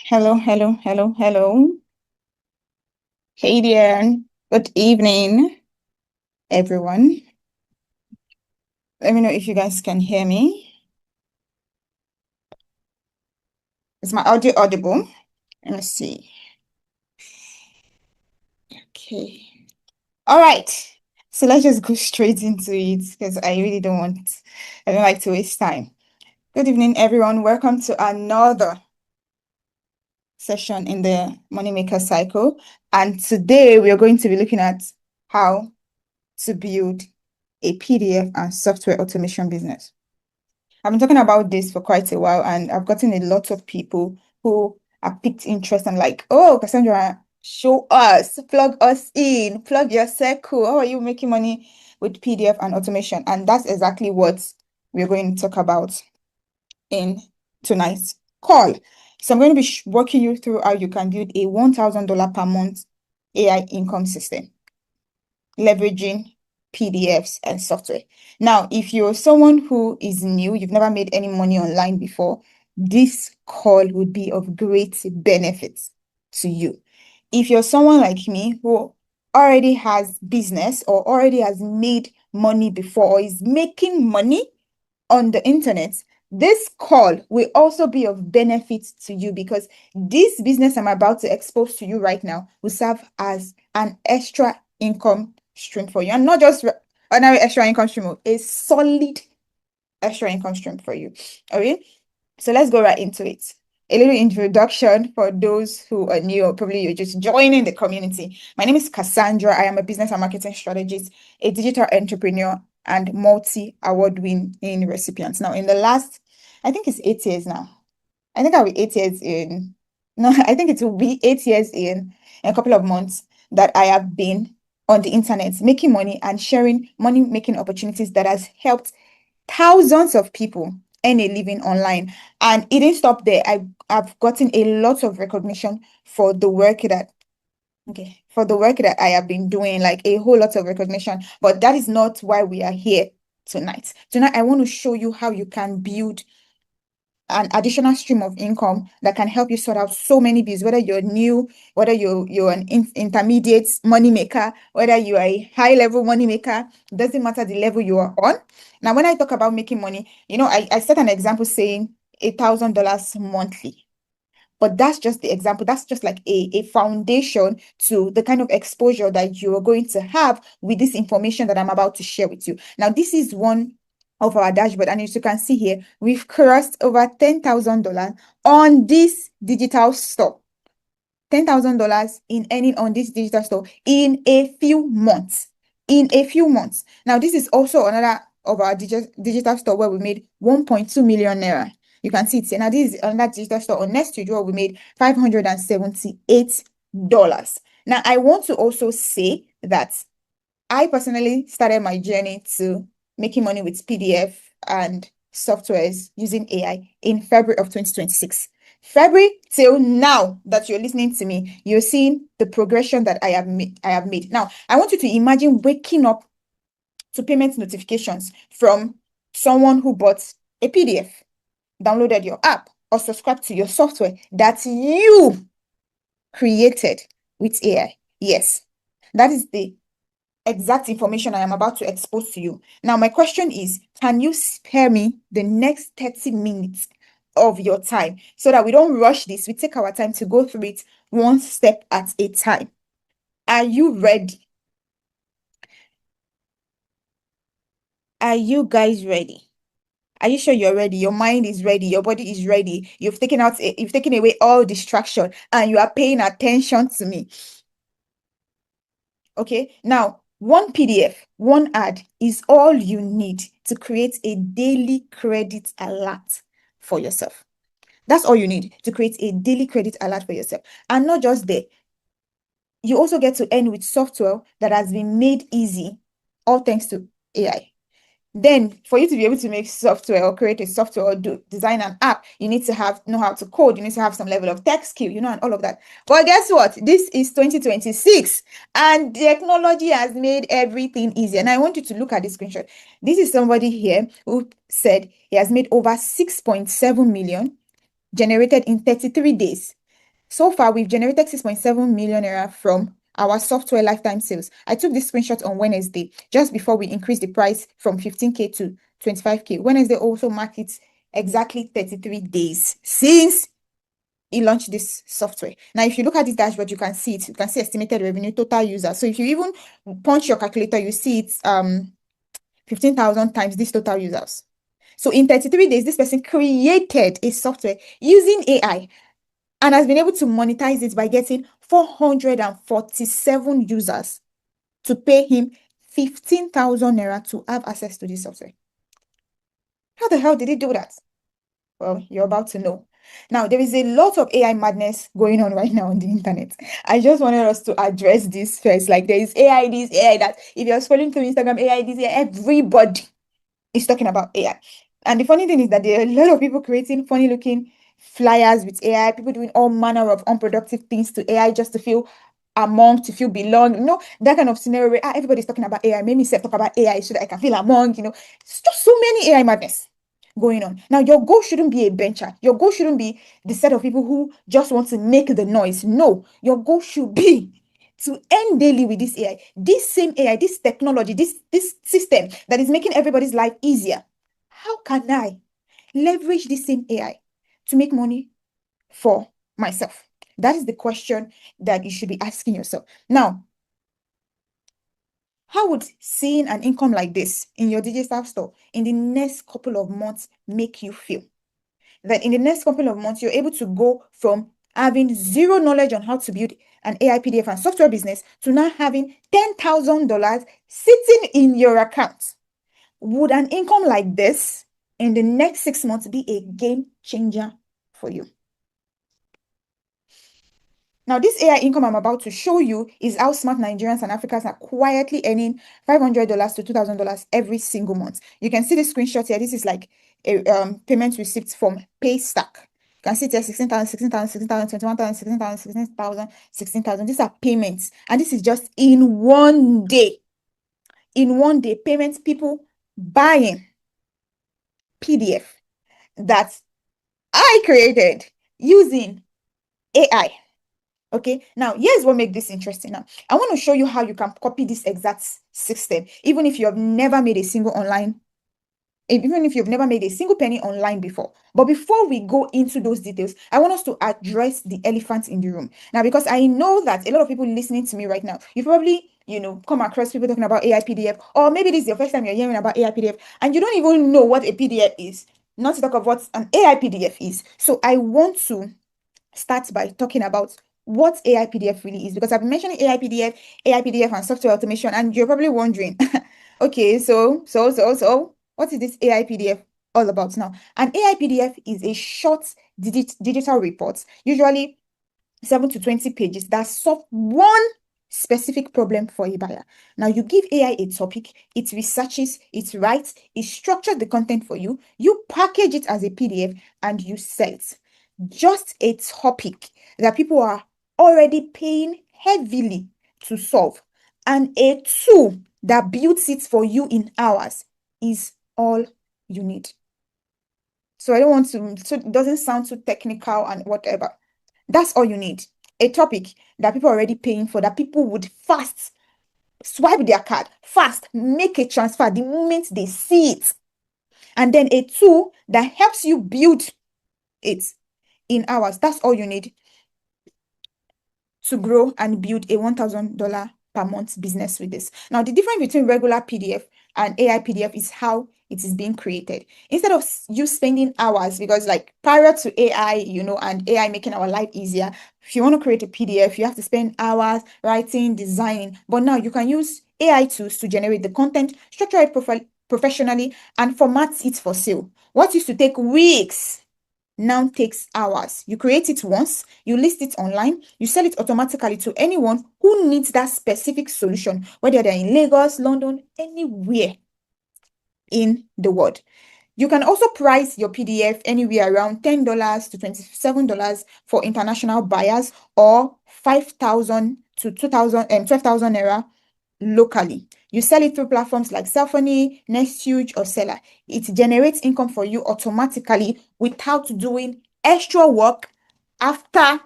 Hello, hello, hello, hello. Hey there. Good evening, everyone. Let me know if you guys can hear me. Is my audio audible? Let me see. Okay. All right. So let's just go straight into it because I don't like to waste time. Good evening, everyone. Welcome to another session in the Moneymaker cycle. And today we are going to be looking at how to build a PDF and software automation business. I've been talking about this for quite a while, and I've gotten a lot of people who have picked interest and like, oh, Cassandra, show us, plug us in, plug your circle. How are you making money with PDF and automation? And that's exactly what we're going to talk about in tonight's call. So I'm going to be walking you through how you can build a $1,000 per month AI income system, leveraging PDFs and software. Now, if you're someone who is new, you've never made any money online before, this call would be of great benefit to you. If you're someone like me who already has business or already has made money before or is making money on the internet, this call will also be of benefit to you because this business I'm about to expose to you right now will serve as an extra income stream for you. And not just ordinary extra income stream, a solid extra income stream for you. Okay, so let's go right into it. A little introduction for those who are new or probably you're just joining the community. My name is Cassandra. I am a business and marketing strategist, a digital entrepreneur, and multi-award winning recipient. Now, in the last, I think it's 8 years now. I think I'll be 8 years in. No, I think it will be 8 years in a couple of months that I have been on the internet making money and sharing money making opportunities that has helped thousands of people earn a living online. And it didn't stop there. I've gotten a lot of recognition for the work that I have been doing, like a whole lot of recognition. But that is not why we are here tonight. Tonight, I want to show you how you can build an additional stream of income that can help you sort out so many bills, whether you're new, whether you're an intermediate money maker, whether you are a high level money maker, doesn't matter the level you are on. Now, when I talk about making money, I set an example saying $1,000 monthly. But that's just the example. That's just like a foundation to the kind of exposure that you are going to have with this information that I'm about to share with you. Now, this is one of our dashboard. And as you can see here, we've crossed over $10,000 on this digital store. $10,000 in earning on this digital store in a few months. In a few months. Now, this is also another of our digital store where we made 1.2 million naira. You can see it here. Now, this is another digital store on Next Studio we made $578. Now, I want to also say that I personally started my journey to making money with PDF and softwares using AI in February of 2026. February till now that you're listening to me, you're seeing the progression that I have made. Now, I want you to imagine waking up to payment notifications from someone who bought a PDF, downloaded your app, or subscribed to your software that you created with AI. Yes, that is the exact information I am about to expose to you. Now, my question is, can you spare me the next 30 minutes of your time so that we don't rush this? We take our time to go through it one step at a time. Are you ready? Are you guys ready? Are you sure you're ready? Your mind is ready. Your body is ready. You've taken away all distraction and you are paying attention to me. Okay. Now, one PDF, one ad is all you need to create a daily credit alert for yourself. That's all you need to create a daily credit alert for yourself. And not just there, you also get to earn with software that has been made easy, all thanks to AI. Then, for you to be able to make software or create a software or design an app, you need to know how to code. You need to have some level of tech skill, and all of that. But guess what? This is 2026 and technology has made everything easier. And I want you to look at this screenshot. This is somebody here who said he has made over 6.7 million generated in 33 days. So far, we've generated 6.7 million naira from our software lifetime sales. I took this screenshot on Wednesday, just before we increased the price from 15K to 25K. Wednesday also marked it exactly 33 days since he launched this software. Now, if you look at this dashboard, you can see it. You can see estimated revenue, total users. So if you even punch your calculator, you see it's 15,000 times these total users. So in 33 days, this person created a software using AI and has been able to monetize it by getting 447 users to pay him 15,000 naira to have access to this software. How the hell did he do that? Well, you're about to know. Now, there is a lot of AI madness going on right now on the internet. I just wanted us to address this first. Like, there is AI this, AI that. If you're scrolling through Instagram, AI this, AI, everybody is talking about AI. And the funny thing is that there are a lot of people creating funny looking flyers with AI, people doing all manner of unproductive things to AI just to feel among, to feel belong. That kind of scenario where everybody's talking about AI. Maybe talk about AI so that I can feel among, It's just so many AI madness going on. Now, your goal shouldn't be a bencher. Your goal shouldn't be the set of people who just want to make the noise. No, your goal should be to earn daily with this AI. This same AI, this technology, this system that is making everybody's life easier. How can I leverage this same AI to make money for myself? That is the question that you should be asking yourself. Now, how would seeing an income like this in your digital store in the next couple of months make you feel? That in the next couple of months, you're able to go from having zero knowledge on how to build an AI PDF and software business to now having $10,000 sitting in your account. Would an income like this in the next 6 months be a game changer for you? Now, this AI income I'm about to show you is how smart Nigerians and Africans are quietly earning $500 to $2,000 every single month. You can see the screenshot here. This is like a payment receipt from Paystack. You can see it here, 16,000, 16,000, 16,000, 21,000, 16,000, 16,000, 16,000. These are payments. And this is just in one day. In one day, payments, people buying PDF that I created using AI. Okay, now here's what makes this interesting. Now, I want to show you how you can copy this exact system, even if you have never made a single penny online before. But before we go into those details, I want us to address the elephant in the room. Now, because I know that a lot of people listening to me right now, you probably, come across people talking about AI PDF, or maybe this is your first time you're hearing about AI PDF, and you don't even know what a PDF is, not to talk of what an AI PDF is. So I want to start by talking about what AI PDF really is, because I've been mentioning AI PDF and software automation, and you're probably wondering, okay, so, what is this AI PDF all about now? An AI PDF is a short digital report, usually 7 to 20 pages, that solve one specific problem for a buyer. Now, you give AI a topic, it researches, it writes, it structures the content for you, you package it as a PDF, and you sell it. Just a topic that people are already paying heavily to solve, and a tool that builds it for you in hours is all you need. So I don't want to, so it doesn't sound too technical and whatever. That's all you need. A topic that people are already paying for, that people would fast swipe their card, fast make a transfer the moment they see it. And then a tool that helps you build it in hours. That's all you need to grow and build a $1,000 per month business with this. Now, the difference between regular PDF and AI PDF is how it is being created. Instead of you spending hours, because like prior to AI, and AI making our life easier, if you want to create a PDF, you have to spend hours writing, designing. But now you can use AI tools to generate the content, structure it professionally, and format it for sale. What used to take weeks now takes hours. You create it once, you list it online, you sell it automatically to anyone who needs that specific solution, whether they're in Lagos, London, anywhere in the world. You can also price your PDF anywhere around $10 to $27 for international buyers, or 5,000 to 2,000 and 12,000 naira locally. You sell it through platforms like Symphony, Nexthuge, or Seller. It generates income for you automatically without doing extra work after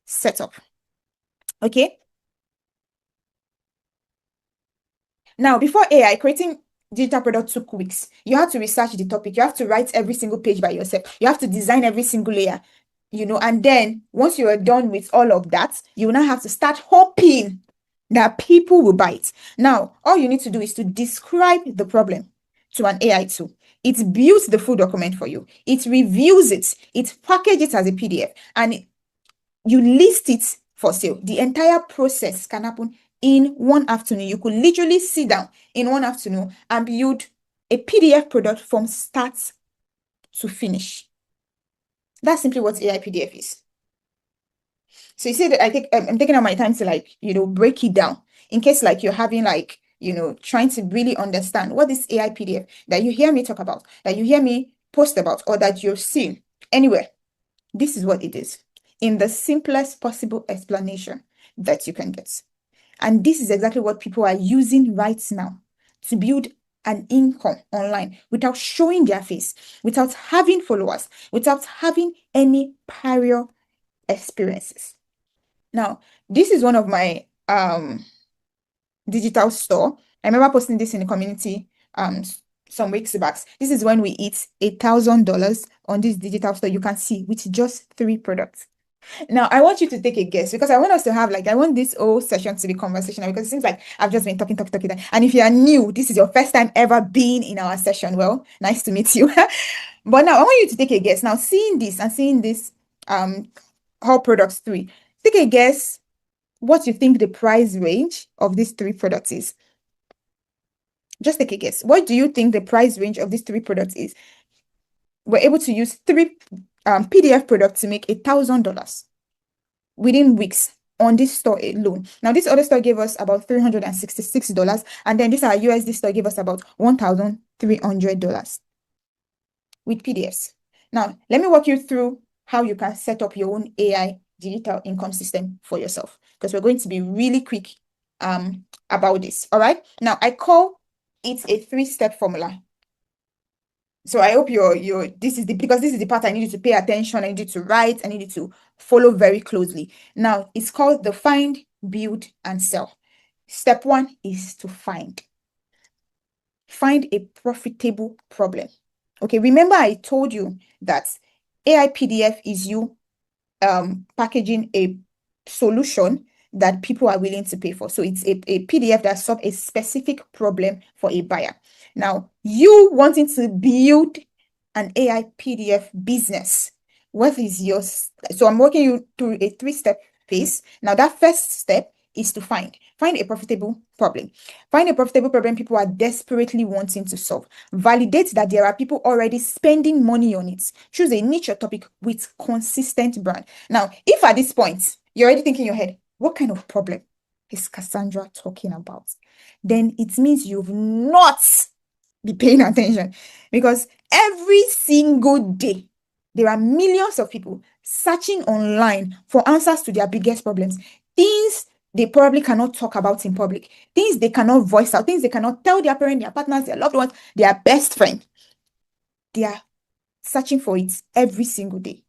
setup. Okay. Now, before AI, creating digital product took weeks. You have to research the topic. You have to write every single page by yourself. You have to design every single layer, and then once you are done with all of that, you will now have to start hoping that people will buy it. Now, all you need to do is to describe the problem to an AI tool. It builds the full document for you. It reviews it. It packages it as a PDF, and you list it for sale. The entire process can happen in one afternoon. You could literally sit down in one afternoon and build a PDF product from start to finish. That's simply what AI PDF is. So you see that I'm taking out my time to break it down in case you're having trying to really understand what this AI PDF that you hear me talk about, that you hear me post about, or that you've seen anywhere. This is what it is in the simplest possible explanation that you can get. And this is exactly what people are using right now to build an income online without showing their face, without having followers, without having any prior experiences. Now, this is one of my digital store. I remember posting this in the community some weeks back. This is when we hit $1,000 on this digital store. You can see with just 3 products. Now, I want you to take a guess because I want us to have I want this whole session to be conversational because it seems like I've just been talking. And if you are new, this is your first time ever being in our session. Well, nice to meet you. But now I want you to take a guess. Now, seeing this whole products 3, take a guess what you think the price range of these 3 products is. Just take a guess. What do you think the price range of these 3 products is? We're able to use 3 PDF products to make $1,000 within weeks on this store alone. Now, this other store gave us about $366, and then this our USD store gave us about $1,300 with PDFs. Now, let me walk you through how you can set up your own AI digital income system for yourself, because we're going to be really quick about this. All right. Now, I call it a 3-step formula. So I hope this is the part I need you to pay attention. I need you to write. I need you to follow very closely. Now, it's called the find, build, and sell. Step 1 is to find. Find a profitable problem. Okay, remember I told you that AI PDF is you packaging a solution that people are willing to pay for. So it's a PDF that solves a specific problem for a buyer. Now, you wanting to build an AI PDF business, what is yours? So I'm walking you through a 3-step phase. Now, that first step is to find a profitable problem. Find a profitable problem people are desperately wanting to solve. Validate that there are people already spending money on it. Choose a niche or topic with consistent brand. Now, if at this point you're already thinking in your head, what kind of problem is Cassandra talking about? Then it means you've not been paying attention, because every single day there are millions of people searching online for answers to their biggest problems. Things they probably cannot talk about in public, things they cannot voice out, things they cannot tell their parents, their partners, their loved ones, their best friend. They are searching for it every single day.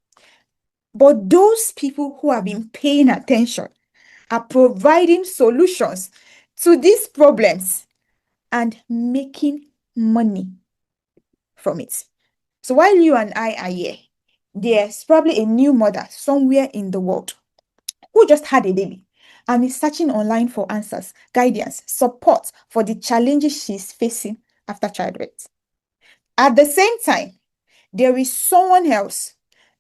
But those people who have been paying attention are providing solutions to these problems and making money from it. So while you and I are here, there's probably a new mother somewhere in the world who just had a baby and is searching online for answers, guidance, support for the challenges she's facing after childbirth. At the same time, there is someone else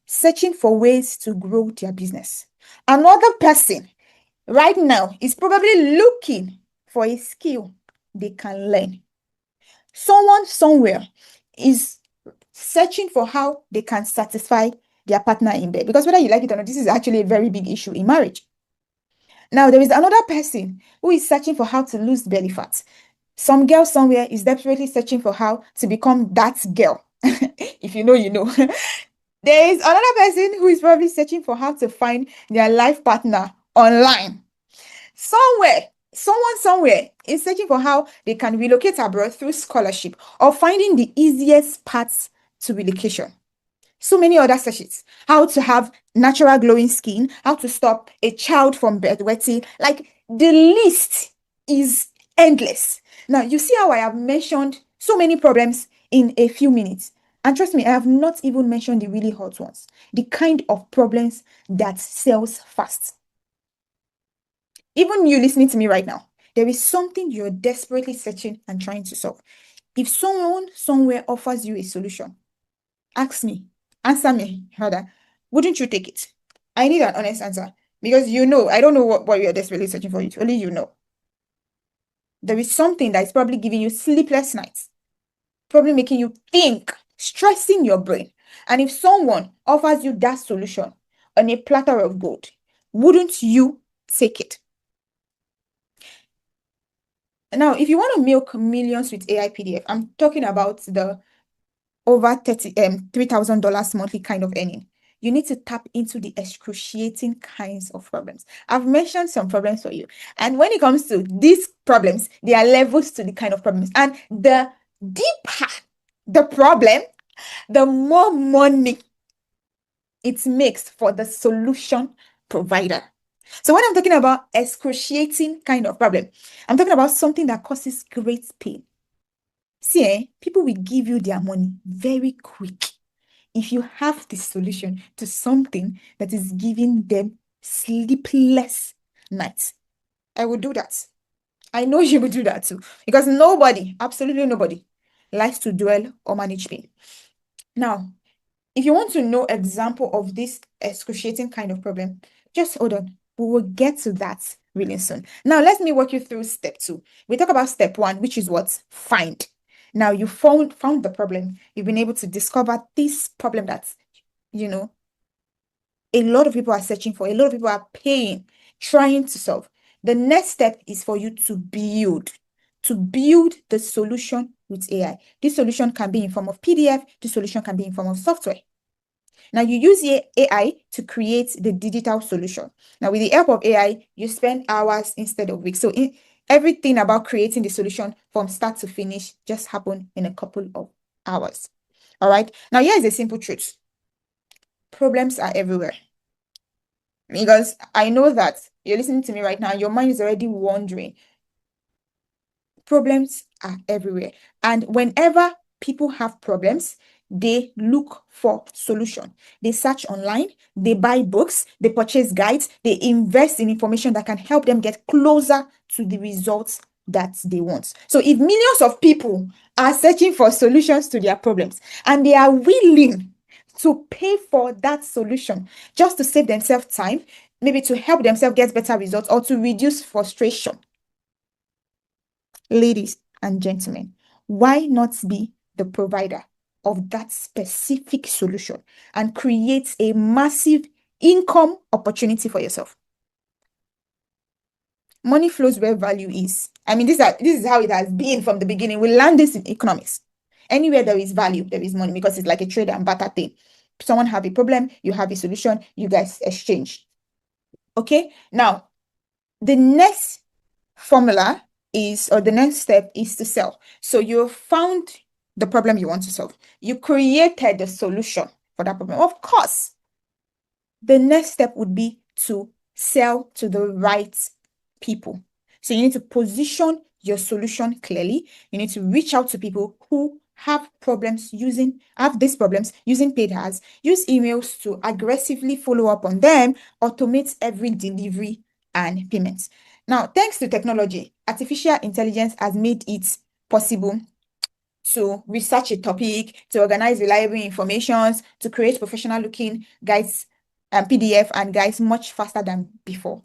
searching for ways to grow their business. Another person right now is probably looking for a skill they can learn. Someone somewhere is searching for how they can satisfy their partner in bed, because whether you like it or not, this is actually a very big issue in marriage. Now, there is another person who is searching for how to lose belly fat. Some girl somewhere is desperately searching for how to become that girl. If you know, you know. There is another person who is probably searching for how to find their life partner online. Someone somewhere is searching for how they can relocate abroad through scholarship or finding the easiest paths to relocation. so many other sessions. How to have natural glowing skin, how to stop a child from bedwetting. Like the list is endless. Now, you see how I have mentioned so many problems in a few minutes. And trust me, I have not even mentioned the really hot ones, the kind of problems that sells fast. Even you listening to me right now, there is something you're desperately searching and trying to solve. If someone somewhere offers you a solution, answer me, rather, wouldn't you take it? I need an honest answer because I don't know what you're desperately searching for. It's only you know. There is something that is probably giving you sleepless nights, probably making you think, stressing your brain. And if someone offers you that solution on a platter of gold, wouldn't you take it? Now, if you want to milk millions with AI PDF, I'm talking about the over $3,000 monthly kind of earning. You need to tap into the excruciating kinds of problems. I've mentioned some problems for you. And when it comes to these problems, there are levels to the kind of problems. And the deeper the problem, the more money it makes for the solution provider. So when I'm talking about excruciating kind of problem, I'm talking about something that causes great pain. See, people will give you their money very quick if you have the solution to something that is giving them sleepless nights. I would do that. I know you would do that too, because nobody, absolutely nobody, likes to dwell or manage pain. Now, if you want to know example of this excruciating kind of problem, just hold on. We will get to that really soon. Now, let me walk you through step 2. We talk about step 1, which is what? Find. Now, you found the problem. You've been able to discover this problem that, a lot of people are searching for, a lot of people are paying, trying to solve. The next step is for you to build the solution with AI. This solution can be in form of PDF. This solution can be in form of software. Now, you use AI to create the digital solution. Now, with the help of AI, you spend hours instead of weeks. So everything about creating the solution from start to finish just happen in a couple of hours. All right. Now, here is a simple truth. Problems are everywhere. Because I know that you're listening to me right now, your mind is already wondering. Problems are everywhere. And whenever people have problems, they look for solution. They search online, they buy books, they purchase guides, they invest in information that can help them get closer to the results that they want. So if millions of people are searching for solutions to their problems and they are willing to pay for that solution just to save themselves time, maybe to help themselves get better results or to reduce frustration, ladies and gentlemen, why not be the provider of that specific solution and create a massive income opportunity for yourself? Money flows where value is. I mean, this is how it has been from the beginning. We learned this in economics. Anywhere there is value, there is money, because it's like a trade and barter thing. Someone have a problem, you have a solution, you guys exchange. Okay, now the next formula is, or the next step is to sell. So you found the problem you want to solve. You created the solution for that problem. Of course, the next step would be to sell to the right people. So you need to position your solution clearly. You need to reach out to people who have these problems using paid ads, use emails to aggressively follow up on them, automate every delivery and payments. Now, thanks to technology, artificial intelligence has made it possible to research a topic, to organize reliable information, to create professional looking guides and PDF and guides much faster than before.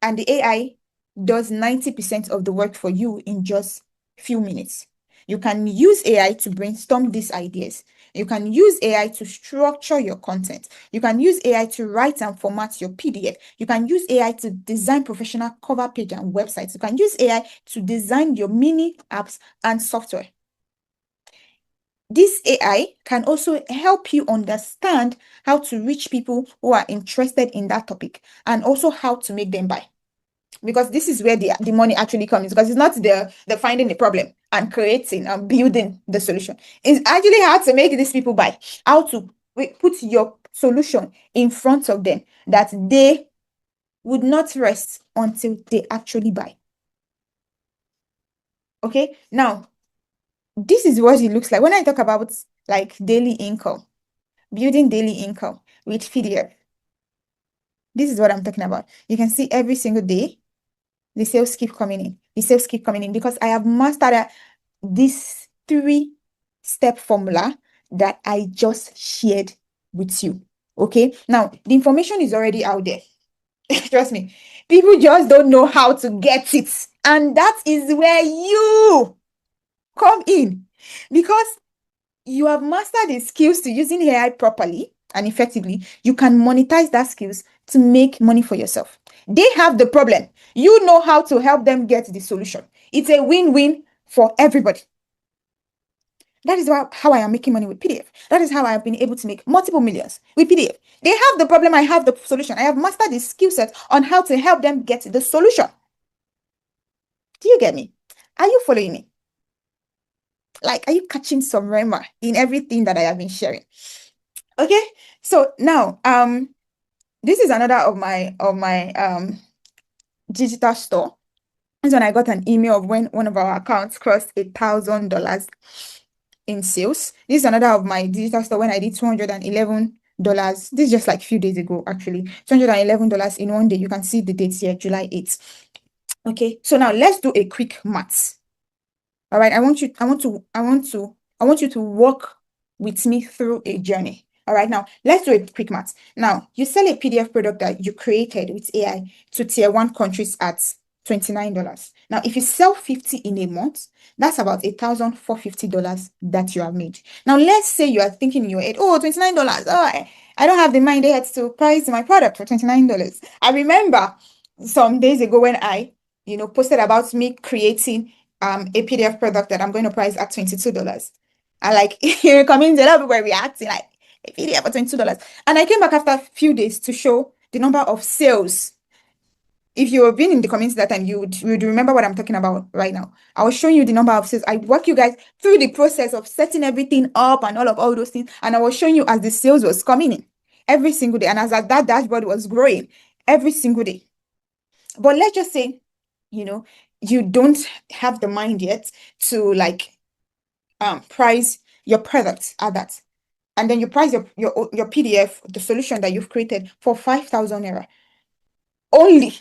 And the AI does 90% of the work for you in just few minutes. You can use AI to brainstorm these ideas. You can use AI to structure your content. You can use AI to write and format your PDF. You can use AI to design professional cover page and websites. You can use AI to design your mini apps and software. This AI can also help you understand how to reach people who are interested in that topic and also how to make them buy. Because this is where the money actually comes, because it's not the finding the problem and creating and building the solution. It's actually how to make these people buy, how to put your solution in front of them that they would not rest until they actually buy. Okay, now this is what it looks like when I talk about like daily income, building daily income with PDF. This is what I'm talking about. You can see every single day the sales keep coming in. The sales keep coming in because I have mastered this 3-step formula that I just shared with you. Okay, now the information is already out there. Trust me, people just don't know how to get it, and that is where you come in, because you have mastered the skills to using AI properly and effectively. You can monetize that skills to make money for yourself. They have the problem. You know how to help them get the solution. It's a win-win for everybody. That is how I am making money with PDF. That is how I have been able to make multiple millions with PDF. They have the problem, I have the solution. I have mastered the skill set on how to help them get the solution. Do you get me? Are you following me? Like, are you catching some rema in everything that I have been sharing? Okay, so now this is another of my digital store. This when I got an email of when one of our accounts crossed $1,000 in sales. This is another of my digital store when I did $211. This is just like a few days ago, actually. $211 in one day. You can see the dates here, July 8th. Okay, so now let's do a quick maths. All right, I want you to walk with me through a journey. All right, now let's do a quick math. Now, you sell a PDF product that you created with AI to tier 1 countries at $29. Now, if you sell 50 in a month, that's about $1,450 that you have made. Now, let's say you are thinking in your head, oh, $29. Oh, I don't have the mind yet to price my product for $29. I remember some days ago when I, posted about me creating a PDF product that I'm going to price at $22. And like, coming, a lot of people were reacting like, a PDF for $22. And I came back after a few days to show the number of sales. If you have been in the comments that time, you would remember what I'm talking about right now. I was showing you the number of sales. I walk you guys through the process of setting everything up and all those things. And I was showing you as the sales was coming in every single day. And as that dashboard was growing every single day. But let's just say, you don't have the mind yet to like price your products at that. And then you price your PDF, the solution that you've created, for 5,000 naira only.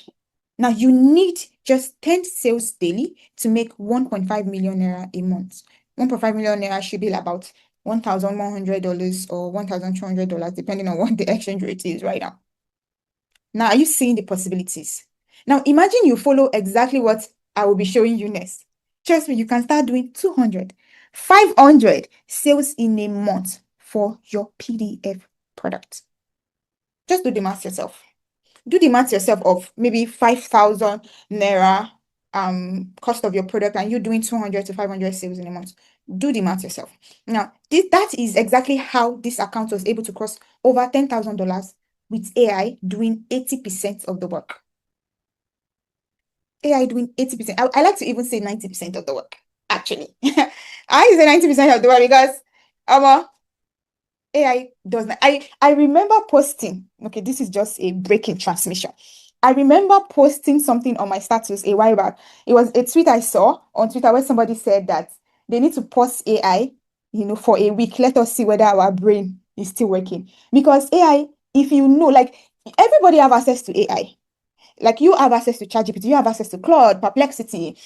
Now you need just 10 sales daily to make 1.5 million naira a month. 1.5 million naira should be about $1,100 or $1,200, depending on what the exchange rate is right now. Now, are you seeing the possibilities? Now, imagine you follow exactly what I will be showing you next. Trust me, you can start doing 200, 500 sales in a month for your PDF product. Just do the math yourself. Do the math yourself of maybe 5,000 naira cost of your product and you doing 200 to 500 sales in a month. Do the math yourself. Now, that is exactly how this account was able to cross over $10,000 with AI doing 80% of the work. AI doing 80%. I like to even say 90% of the work, actually. I say 90% of the work because AI does not. I remember posting, okay, this is just a breaking transmission. I remember posting something on my status a while back. It was a tweet I saw on Twitter where somebody said that they need to pause AI, for a week. Let us see whether our brain is still working. Because AI, if you know, like everybody have access to AI. Like you have access to ChatGPT, you have access to Claude, Perplexity,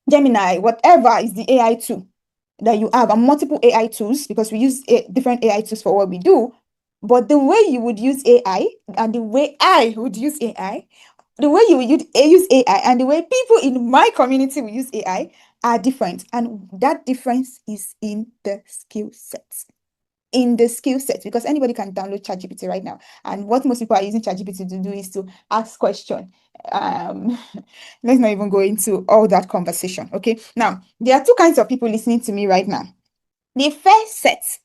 Gemini, whatever is the AI tool that you have, and multiple AI tools, because we use different AI tools for what we do. But the way you would use AI and the way I would use AI, the way you would use AI and the way people in my community will use AI are different. And that difference is in the skill sets. In the skill set, because anybody can download ChatGPT right now. And what most people are using ChatGPT to do is to ask questions. Let's not even go into all that conversation. Okay. Now, there are two kinds of people listening to me right now. The first set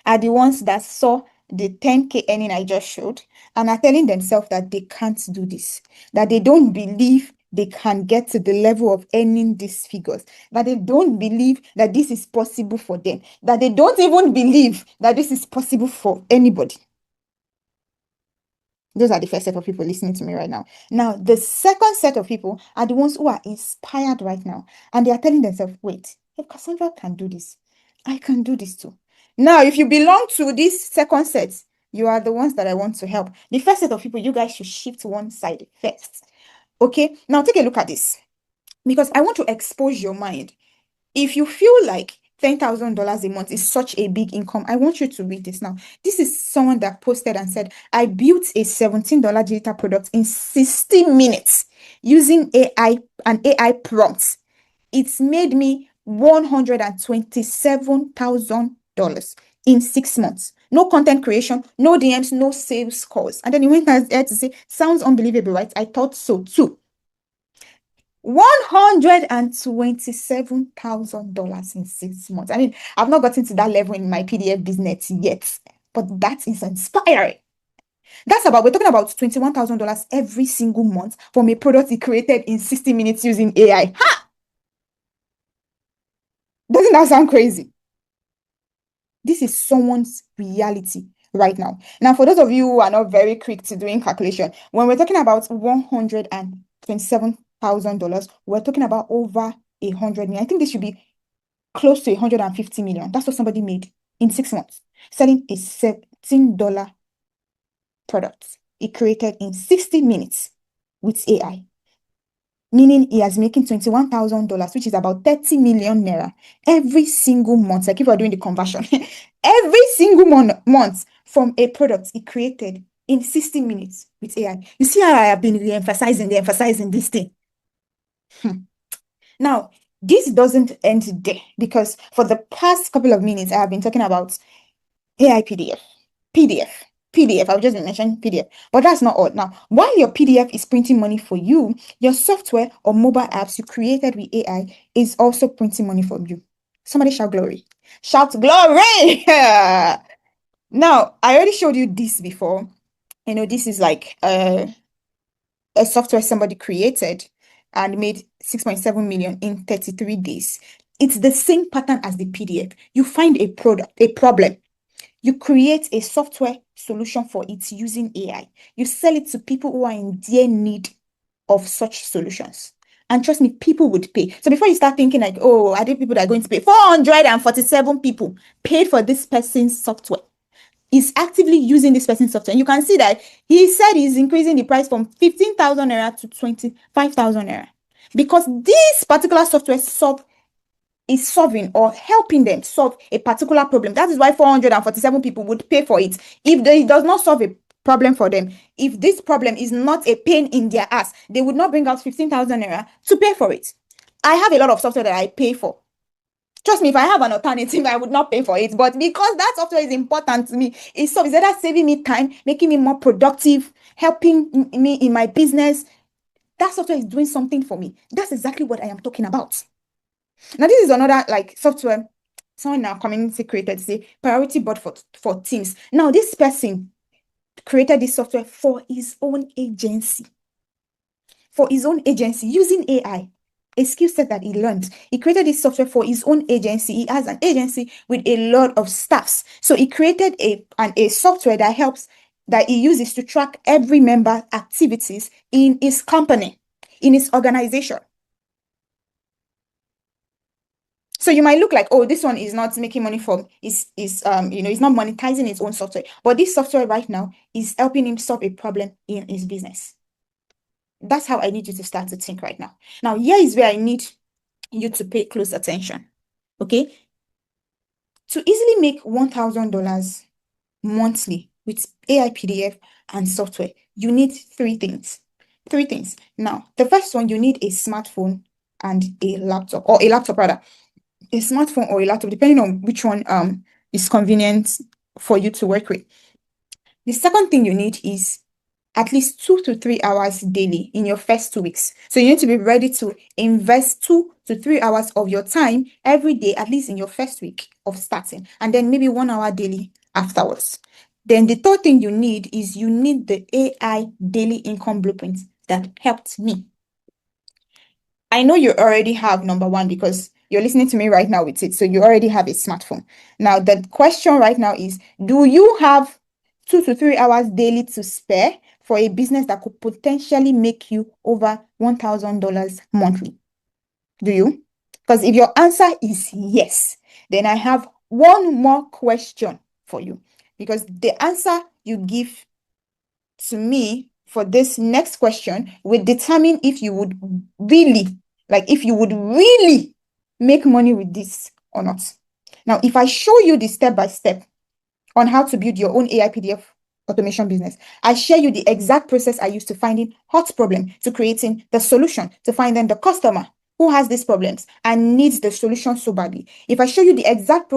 are the ones that saw the 10K earning I just showed and are telling themselves that they can't do this, that they don't believe they can get to the level of earning these figures, that they don't believe that this is possible for them, that they don't even believe that this is possible for anybody. Those are the first set of people listening to me right now. Now, the second set of people are the ones who are inspired right now, and they are telling themselves, wait, if Cassandra can do this, I can do this too. Now, if you belong to this second set, you are the ones that I want to help. The first set of people, you guys should shift to one side first. Okay, now take a look at this, because I want to expose your mind. If you feel like $10,000 a month is such a big income, I want you to read this now. This is someone that posted and said, I built a $17 digital product in 60 minutes using an AI prompt. It's made me $127,000 in 6 months. No content creation, no DMs, no sales calls. And then he went ahead to say, sounds unbelievable, right? I thought so too. $127,000 in 6 months. I mean, I've not gotten to that level in my PDF business yet, but that is inspiring. We're talking about $21,000 every single month from a product he created in 60 minutes using AI. Ha! Doesn't that sound crazy? This is someone's reality right now. Now, for those of you who are not very quick to doing calculation, when we're talking about $127,000, we're talking about over 100 million. I think this should be close to 150 million. That's what somebody made in 6 months, selling a $17 product he created in 60 minutes with AI. Meaning he is making $21,000, which is about 30 million naira every single month. Like if we're doing the conversion, every single month from a product he created in 60 minutes with AI. You see how I have been re-emphasizing this thing. Now, this doesn't end there, because for the past couple of minutes, I have been talking about AI PDF. I've just been mentioning PDF, but that's not all. Now, while your PDF is printing money for you, your software or mobile apps you created with AI is also printing money for you. Somebody shout glory. Shout glory! Now, I already showed you this before. This is like a software somebody created and made 6.7 million in 33 days. It's the same pattern as the PDF. You find a problem. You create a software solution for it using AI. You sell it to people who are in their need of such solutions. And trust me, people would pay. So before you start thinking like, oh, are there people that are going to pay? 447 people paid for this person's software. He's actively using this person's software. And you can see that he said he's increasing the price from 15,000 naira to 25,000 naira. Because this particular software is solving or helping them solve a particular problem. That is why 447 people would pay for it. If it does not solve a problem for them, if this problem is not a pain in their ass, they would not bring out 15,000 naira to pay for it. I have a lot of software that I pay for. Trust me, if I have an alternative, I would not pay for it. But because that software is important to me, it's either saving me time, making me more productive, helping me in my business. That software is doing something for me. That's exactly what I am talking about. Now, this is another like software someone in our community created, say priority board for teams. Now, this person created this software for his own agency. Using AI, a skill set that he learned. He created this software for his own agency. He has an agency with a lot of staffs. So he created a software that he uses to track every member activities in his company, in his organization. So you might look like, oh, this one is not making money from he's not monetizing his own software. But this software right now is helping him solve a problem in his business. That's how I need you to start to think right now. Now, here is where I need you to pay close attention. Okay. To easily make $1,000 monthly with AI PDF and software, you need three things. Now, the first one, you need a smartphone and a laptop, or a laptop rather. A smartphone or a laptop, depending on which one is convenient for you to work with. The second thing you need is at least 2 to 3 hours daily in your first 2 weeks. So you need to be ready to invest 2 to 3 hours of your time every day, at least in your first week of starting, and then maybe 1 hour daily afterwards. Then the third thing you need is the AI daily income blueprint that helped me. I know you already have number one because you're listening to me right now with it. So you already have a smartphone. Now, the question right now is, do you have 2 to 3 hours daily to spare for a business that could potentially make you over $1,000 monthly? Do you? Because if your answer is yes, then I have one more question for you. Because the answer you give to me for this next question will determine if you would really, if you would really make money with this or not. Now, if I show you the step by step on how to build your own AI PDF automation business, I share you the exact process I use to finding hot problem, to creating the solution, to finding the customer who has these problems and needs the solution so badly. If I show you the exact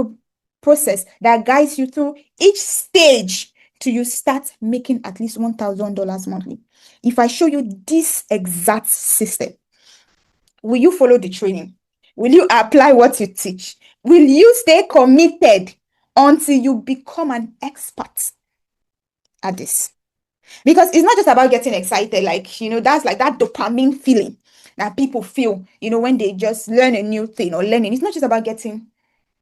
process that guides you through each stage till you start making at least $1,000 monthly. If I show you this exact system, will you follow the training? Will you apply what you teach? Will you stay committed until you become an expert at this? Because it's not just about getting excited, that's like that dopamine feeling that people feel, when they just learn a new thing or learning. It's not just about getting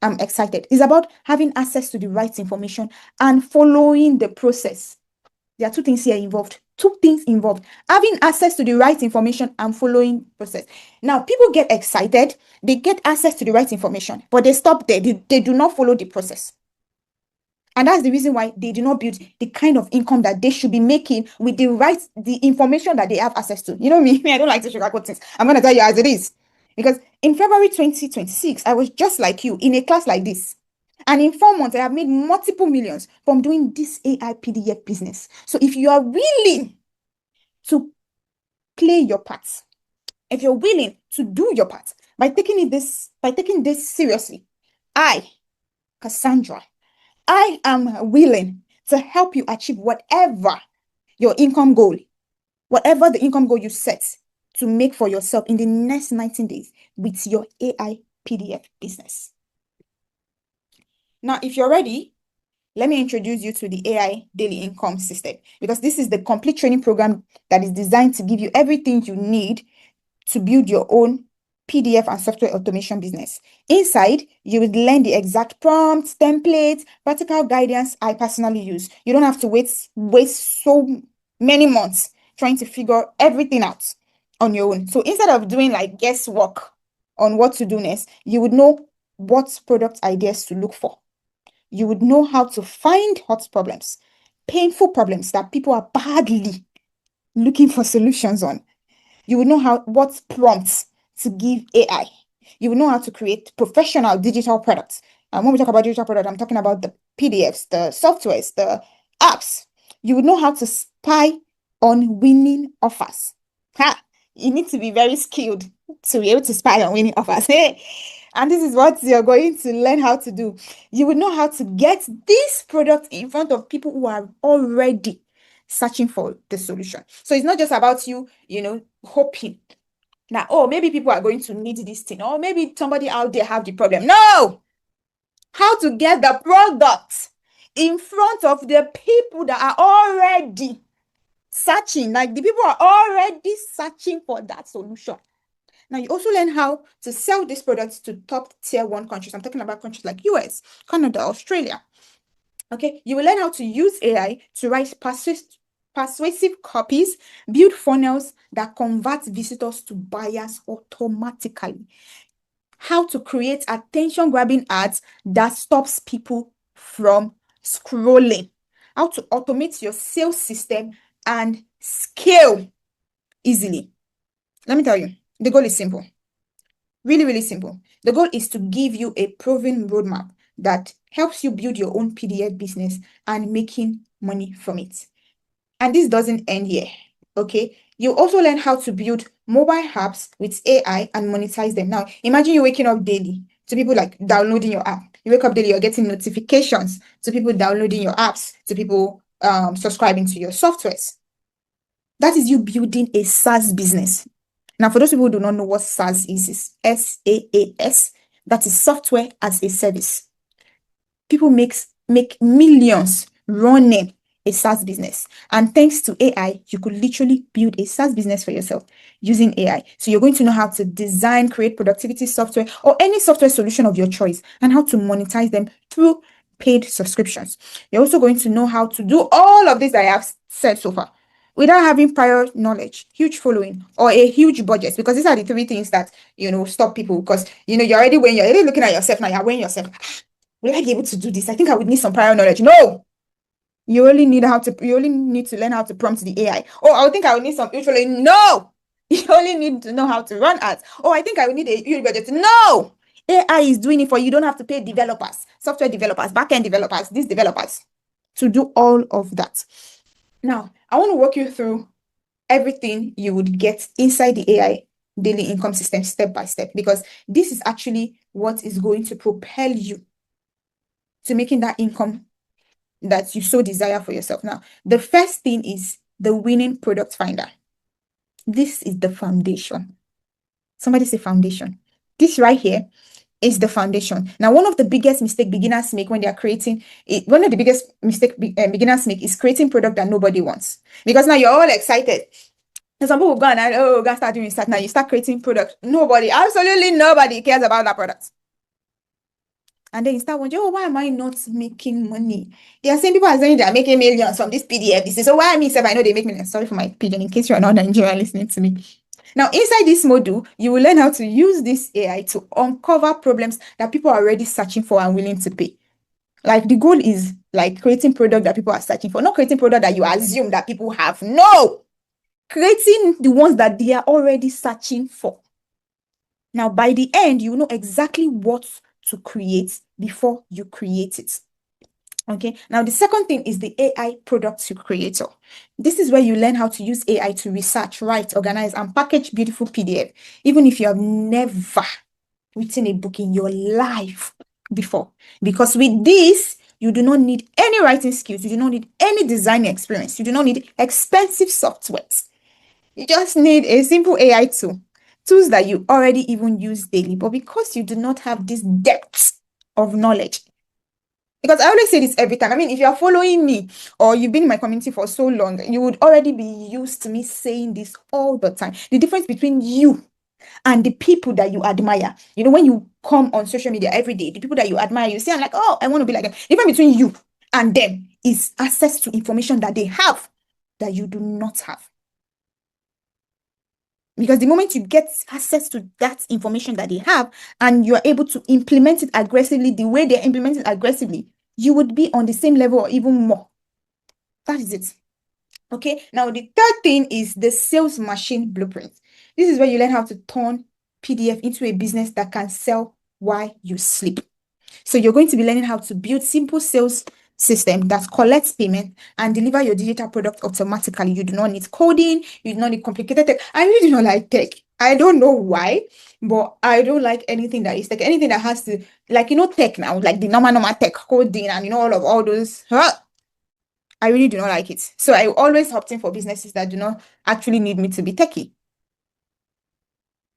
excited. It's about having access to the right information and following the process. There are two things here involved. Two things involved. Having access to the right information and following process. Now, people get excited. They get access to the right information, but they stop there. They do not follow the process. And that's the reason why they do not build the kind of income that they should be making with the information that they have access to. You know me, I don't like to sugarcoat things. I'm going to tell you as it is. Because in February 2026, I was just like you in a class like this. And in 4 months, I have made multiple millions from doing this AI PDF business. So if you are willing to play your part, if you're willing to do your part by taking this seriously, Cassandra, I am willing to help you achieve whatever your income goal, whatever the income goal you set to make for yourself in the next 19 days with your AI PDF business. Now, if you're ready, let me introduce you to the AI daily income system, because this is the complete training program that is designed to give you everything you need to build your own PDF and software automation business. Inside, you will learn the exact prompts, templates, practical guidance I personally use. You don't have to waste so many months trying to figure everything out on your own. So instead of doing like guesswork on what to do next, you would know what product ideas to look for. You would know how to find hot problems, painful problems that people are badly looking for solutions on. You will know what prompts to give AI. You will know how to create professional digital products. And when we talk about digital products, I'm talking about the PDFs, the softwares, the apps. You will know how to spy on winning offers. You need to be very skilled to be able to spy on winning offers. And this is what you're going to learn how to do. You will know how to get this product in front of people who are already searching for the solution. So it's not just about you, hoping that, oh, maybe people are going to need this thing, or maybe somebody out there have the problem. No! How to get the product in front of the people that are already searching, like the people are already searching for that solution. Now, you also learn how to sell these products to top tier 1 countries. I'm talking about countries like US, Canada, Australia. Okay, you will learn how to use AI to write persuasive copies, build funnels that convert visitors to buyers automatically. How to create attention-grabbing ads that stops people from scrolling. How to automate your sales system and scale easily. Let me tell you, the goal is simple. Really, really simple. The goal is to give you a proven roadmap that helps you build your own PDF business and making money from it. And this doesn't end here, okay? You also learn how to build mobile apps with AI and monetize them. Now, imagine you waking up daily to people like downloading your app. You wake up daily, you're getting notifications to people downloading your apps, to people subscribing to your softwares. That is you building a SaaS business. Now, for those people who do not know what SaaS is SaaS. That is software as a service. People make millions running a SaaS business. And thanks to AI, you could literally build a SaaS business for yourself using AI. So you're going to know how to design, create productivity software or any software solution of your choice and how to monetize them through paid subscriptions. You're also going to know how to do all of this that I have said so far without having prior knowledge, huge following, or a huge budget, because these are the three things that, stop people. Because, you're already looking at yourself now, you're weighing yourself. Will I be able to do this? I think I would need some prior knowledge. No, you only need to learn how to prompt the AI. Oh, I think I would need some usually. No, you only need to know how to run ads. Oh, I think I would need a huge budget. No, AI is doing it for you. You don't have to pay developers, software developers, backend developers, these developers to do all of that. Now, I want to walk you through everything you would get inside the AI daily income system step by step, because this is actually what is going to propel you to making that income that you so desire for yourself. Now, the first thing is the winning product finder. This is the foundation. Somebody say foundation. This right here is the foundation. Now, one of the biggest mistake beginners make when they are creating it, one of the biggest mistake beginners make is creating product that nobody wants. Because now you're all excited. And some people go and we're gonna start doing that. Now you start creating product. Nobody, absolutely nobody cares about that product. And then you start wondering, oh, why am I not making money? There are same people are saying they are making millions from this PDF. This is so why I mean, I know they make millions. Sorry for my pigeon, in case you are not Nigerian listening to me. Now, inside this module, you will learn how to use this AI to uncover problems that people are already searching for and willing to pay. Like the goal is like creating product that people are searching for, not creating product that you assume that people have. No, creating the ones that they are already searching for. Now, by the end, you know exactly what to create before you create it. Okay, now the second thing is the AI product creator. This is where you learn how to use AI to research, write, organize, and package beautiful PDF, even if you have never written a book in your life before. Because with this, you do not need any writing skills, you do not need any design experience, you do not need expensive softwares. You just need a simple AI tool, tools that you already even use daily, but because you do not have this depth of knowledge, because I always say this every time. I mean, if you are following me or you've been in my community for so long, you would already be used to me saying this all the time. The difference between you and the people that you admire, when you come on social media every day, the people that you admire, you say, I'm like, oh, I want to be like them. The difference between you and them is access to information that they have that you do not have. Because the moment you get access to that information that they have and you're able to implement it aggressively the way they implement it aggressively, you would be on the same level or even more. That is it. Okay, now the third thing is the sales machine blueprint. This is where you learn how to turn PDF into a business that can sell while you sleep. So you're going to be learning how to build simple sales system that collects payment and deliver your digital product automatically. You do not need coding, you do not need complicated tech. I really do not like tech. I don't know why, but I don't like anything that is tech. Anything that has to, like, tech now, like the normal tech coding and all those. I really do not like it. So I always opt in for businesses that do not actually need me to be techie.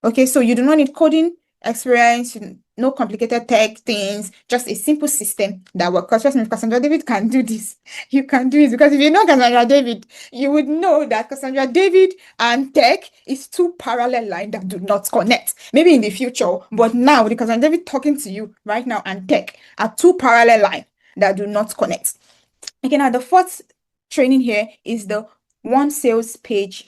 Okay, so you do not need coding experience, no complicated tech things, just a simple system that works. Because trust me, if Cassandra David can do this, you can do it. Because if you know Cassandra David, you would know that Cassandra David and tech is two parallel lines that do not connect. Maybe in the future, but now, with Cassandra David talking to you right now and tech are two parallel lines that do not connect. Okay, now the fourth training here is the one page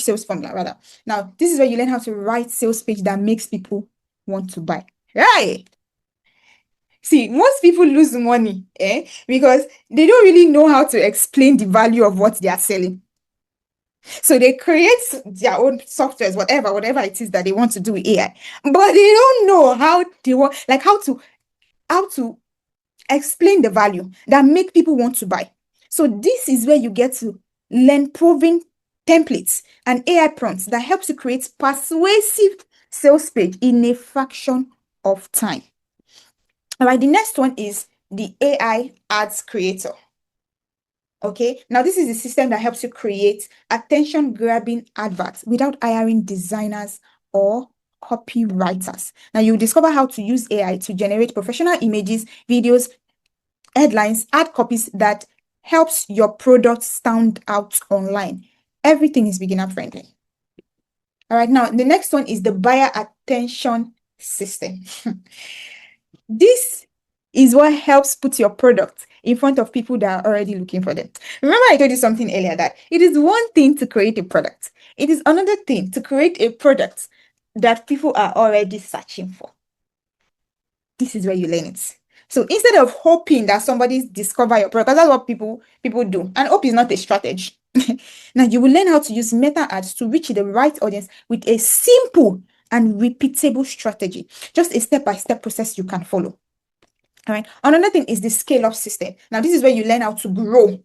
sales formula rather. Now, this is where you learn how to write sales page that makes people want to buy. Right? See, most people lose money, because they don't really know how to explain the value of what they are selling. So they create their own softwares, whatever it is that they want to do with AI, but they don't know how they want, like how to explain the value that make people want to buy. So this is where you get to learn proven templates and AI prompts that helps you create persuasive sales page in a fraction of time. All right, the next one is the AI ads creator. Okay, now this is the system that helps you create attention-grabbing adverts without hiring designers or copywriters. Now you'll discover how to use AI to generate professional images, videos, headlines, ad copies that helps your product stand out online. Everything is beginner friendly. All right, now the next one is the buyer attention system. This is what helps put your product in front of people that are already looking for them. Remember, I told you something earlier that it is one thing to create a product. It is another thing to create a product that people are already searching for. This is where you learn it. So instead of hoping that somebody discover your product, because that's what people do, and hope is not a strategy. Now you will learn how to use meta ads to reach the right audience with a simple and repeatable strategy. Just a step-by-step process you can follow. All right. Another thing is the scale-up system. Now, this is where you learn how to grow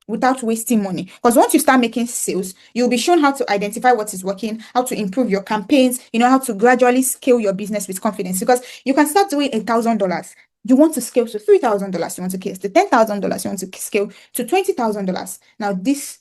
without wasting money. Because once you start making sales, you'll be shown how to identify what is working, how to improve your campaigns, how to gradually scale your business with confidence. Because you can start doing $1,000. You want to scale to $3,000. You want to scale to $10,000. You want to scale to $20,000. Now, this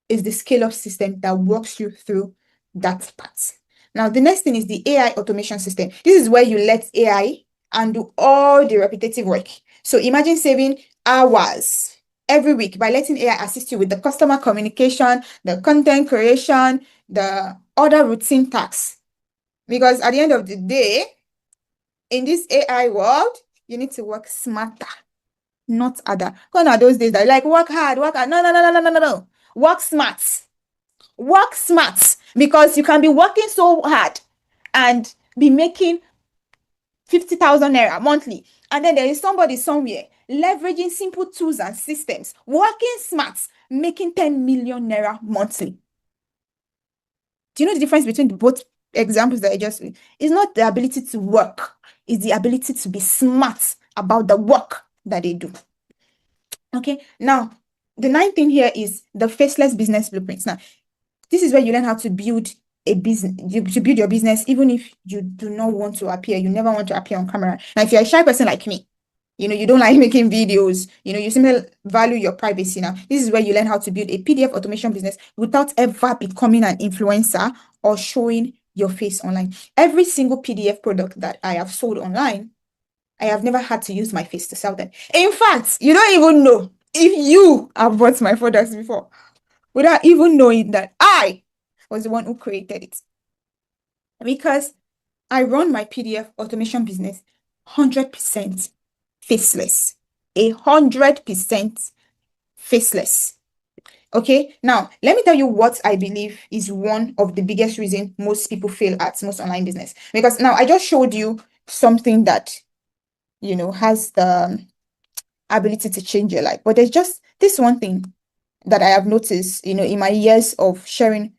is the scale-up system that walks you through that part. Now, the next thing is the AI automation system. This is where you let AI and do all the repetitive work. So imagine saving hours every week by letting AI assist you with the customer communication, the content creation, the other routine tasks. Because at the end of the day, in this AI world, you need to work smarter, not harder. Gone are those days that like work hard, work hard. No, no, no, no, no, no, no. Work smart. Work smart, because you can be working so hard and be making 50,000 naira monthly, and then there is somebody somewhere leveraging simple tools and systems, working smart, making 10 million naira monthly. Do you know the difference between both examples that I just read? It's not the ability to work, it's the ability to be smart about the work that they do. Okay, now the ninth thing here is the faceless business blueprints. Now, this is where you learn how to build a business, to build your business, even if you do not want to appear, you never want to appear on camera. Now, if you're a shy person like me, you don't like making videos, you simply value your privacy. Now, this is where you learn how to build a PDF automation business without ever becoming an influencer or showing your face online. Every single PDF product that I have sold online, I have never had to use my face to sell them. In fact, you don't even know if you have bought my products before without even knowing that I was the one who created it. Because I run my PDF automation business 100% faceless. 100% faceless. Okay, now let me tell you what I believe is one of the biggest reasons most people fail at most online business. Because now I just showed you something that has the ability to change your life. But there's just this one thing that I have noticed, in my years of sharing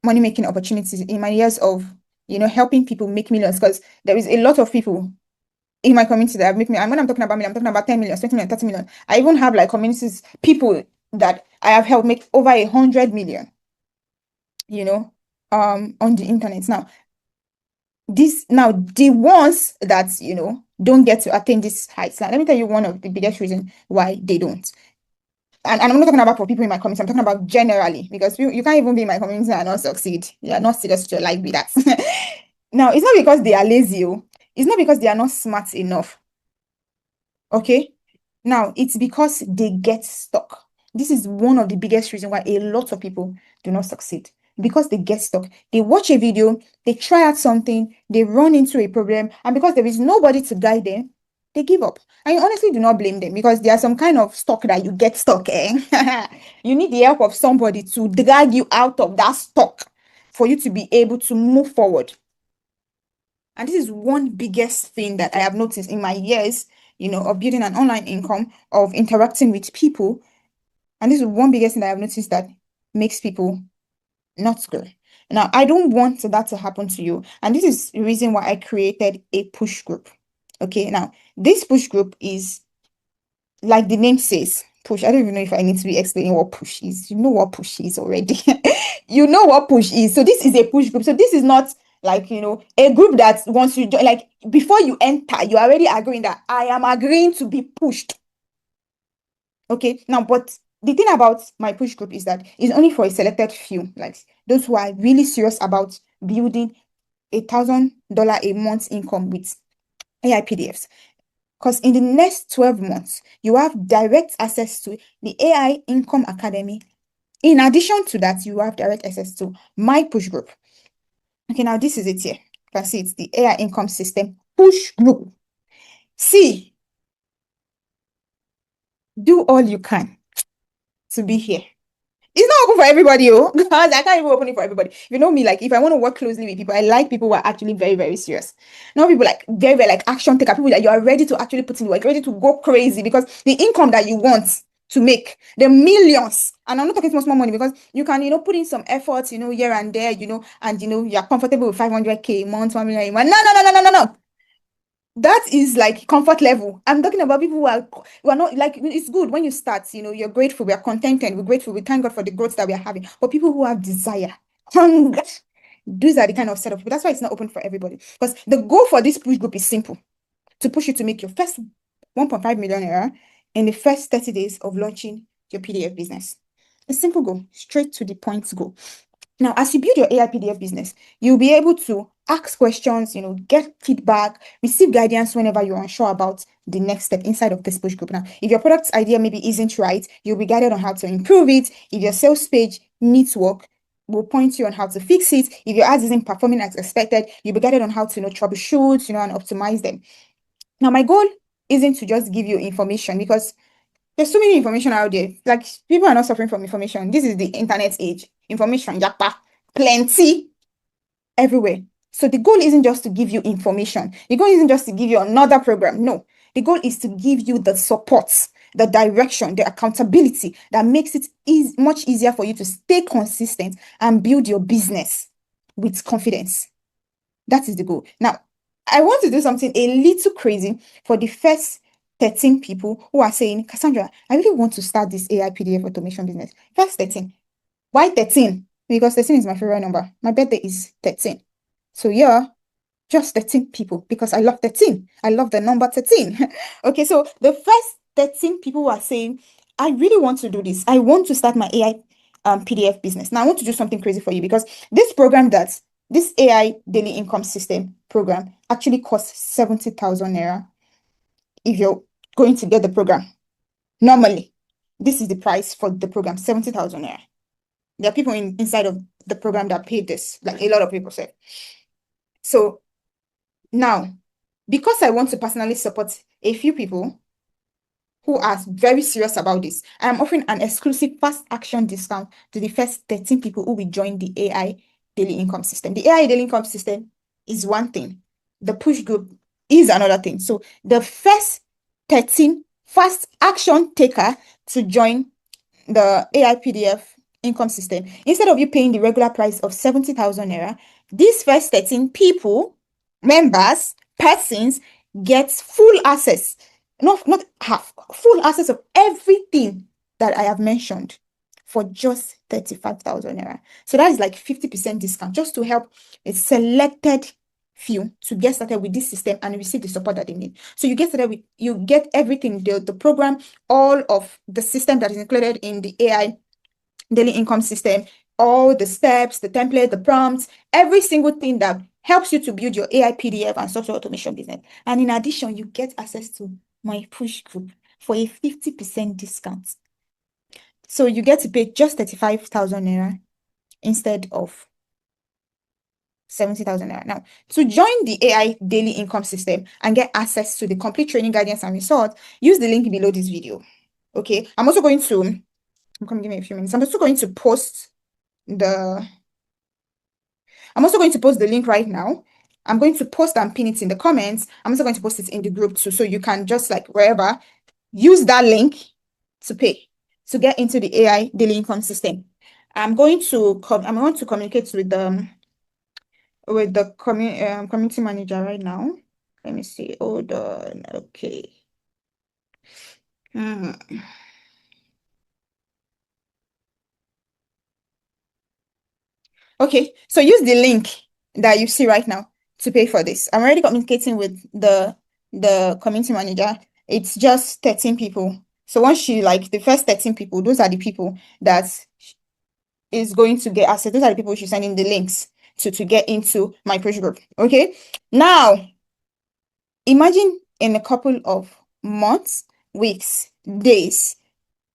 money making opportunities, in my years of, helping people make millions, because there is a lot of people in my community that have made me. And when I'm talking about million, I'm talking about 10 million, 20 million, 30 million. I even have like communities, people that I have helped make over 100 million, on the internet. Now, the ones that, don't get to attain this heights. Now, let me tell you one of the biggest reasons why they don't. And I'm not talking about for people in my community, I'm talking about generally, because you can't even be in my community and not succeed. You are not serious with your life with that. Now, it's not because they are lazy. It's not because they are not smart enough. Okay? Now, it's because they get stuck. This is one of the biggest reasons why a lot of people do not succeed. Because they get stuck. They watch a video, they try out something, they run into a problem, and because there is nobody to guide them, they give up. And you honestly do not blame them, because there are some kind of stuck that you get stuck, eh? You need the help of somebody to drag you out of that stuck for you to be able to move forward. And this is one biggest thing that I have noticed in my years, of building an online income, of interacting with people. And this is one biggest thing that I have noticed that makes people not good. Now, I don't want that to happen to you. And this is the reason why I created a push group. Okay, now, this push group is, like the name says, push. I don't even know if I need to be explaining what push is. You know what push is already. You know what push is. So this is a push group. So this is not like, a group that once you join, like before you enter, you're already agreeing that I am agreeing to be pushed. Okay, now, but the thing about my push group is that it's only for a selected few, like those who are really serious about building $1,000 a month income with AI PDFs. Because in the next 12 months, you have direct access to the AI Income Academy. In addition to that, you have direct access to my push group. Okay, now this is it here. You can see it's the AI Income System push group. See, do all you can to be here. It's not open for everybody, oh, because I can't even open it for everybody. You know me, like if I want to work closely with people, I like people who are actually very, very serious. Not people like very, very like action taker, people that you are ready to actually put in work, ready to go crazy because the income that you want to make, the millions. And I'm not talking small money because you can, put in some efforts, here and there, and you're comfortable with 500K a month, 1 million a month. No, no, no, no, no, no, no. That is like comfort level. I'm talking about people who are not like it's good when you start, you're grateful, we are contented, we're grateful, we thank God for the growth that we are having. But people who have desire, hunger, these are the kind of set of people. That's why it's not open for everybody. Because the goal for this push group is simple: to push you to make your first 1.5 million naira in the first 30 days of launching your PDF business. A simple goal, straight to the point goal. Now, as you build your AI PDF business, you'll be able to ask questions, get feedback, receive guidance whenever you're unsure about the next step inside of this push group. Now, if your product idea maybe isn't right, you'll be guided on how to improve it. If your sales page needs work, we'll point you on how to fix it. If your ads isn't performing as expected, you'll be guided on how to, troubleshoot, and optimize them. Now, my goal isn't to just give you information because there's so many information out there. Like people are not suffering from information. This is the internet age. Information, yapa, plenty everywhere. So the goal isn't just to give you information. The goal isn't just to give you another program. No, the goal is to give you the support, the direction, the accountability that makes it much easier for you to stay consistent and build your business with confidence. That is the goal. Now, I want to do something a little crazy for the first 13 people who are saying, Cassandra, I really want to start this AI PDF automation business. First 13. Why 13? Because 13 is my favorite number. My birthday is 13. So yeah, just 13 people because I love 13. I love the number 13. Okay, so the first 13 people who are saying, I really want to do this. I want to start my AI PDF business. Now I want to do something crazy for you because this AI daily income system program actually costs 70,000 naira if you're going to get the program. Normally, this is the price for the program, 70,000 naira. There are people inside of the program that paid this, like a lot of people say. So now, because I want to personally support a few people who are very serious about this, I am offering an exclusive fast action discount to the first 13 people who will join the AI daily income system. The AI daily income system is one thing. The push group is another thing. So the first 13 fast action taker to join the AI PDF income system, instead of you paying the regular price of 70,000 naira, these first 13 people, members, persons, get full access, not half, full access of everything that I have mentioned for just 35,000 naira. So that is like 50% discount just to help a selected few to get started with this system and receive the support that they need. So you get started with, you get everything, the program, all of the system that is included in the AI daily income system, all the steps, the template, the prompts, every single thing that helps you to build your AI PDF and software automation business. And in addition, you get access to my push group for a 50% discount. So you get to pay just 35,000 naira instead of 70,000 naira. Now, to join the AI daily income system and get access to the complete training guidance and results, use the link below this video. Okay, I'm also going to, give me a few minutes. I'm also going to post the link right now. I'm going to post and pin it in the comments. I'm also going to post it in the group too. So you can just like wherever, use that link to pay, to get into the AI daily income system. I'm going to communicate with the community manager right now. Let me see. Hold on. Okay. Okay, so use the link that you see right now to pay for this. I'm already communicating with the community manager. It's just 13 people. So once she, like the first 13 people, those are the people that is going to get access. Those are the people she's sending the links to get into my push group. Okay. Now, imagine in a couple of months, weeks, days,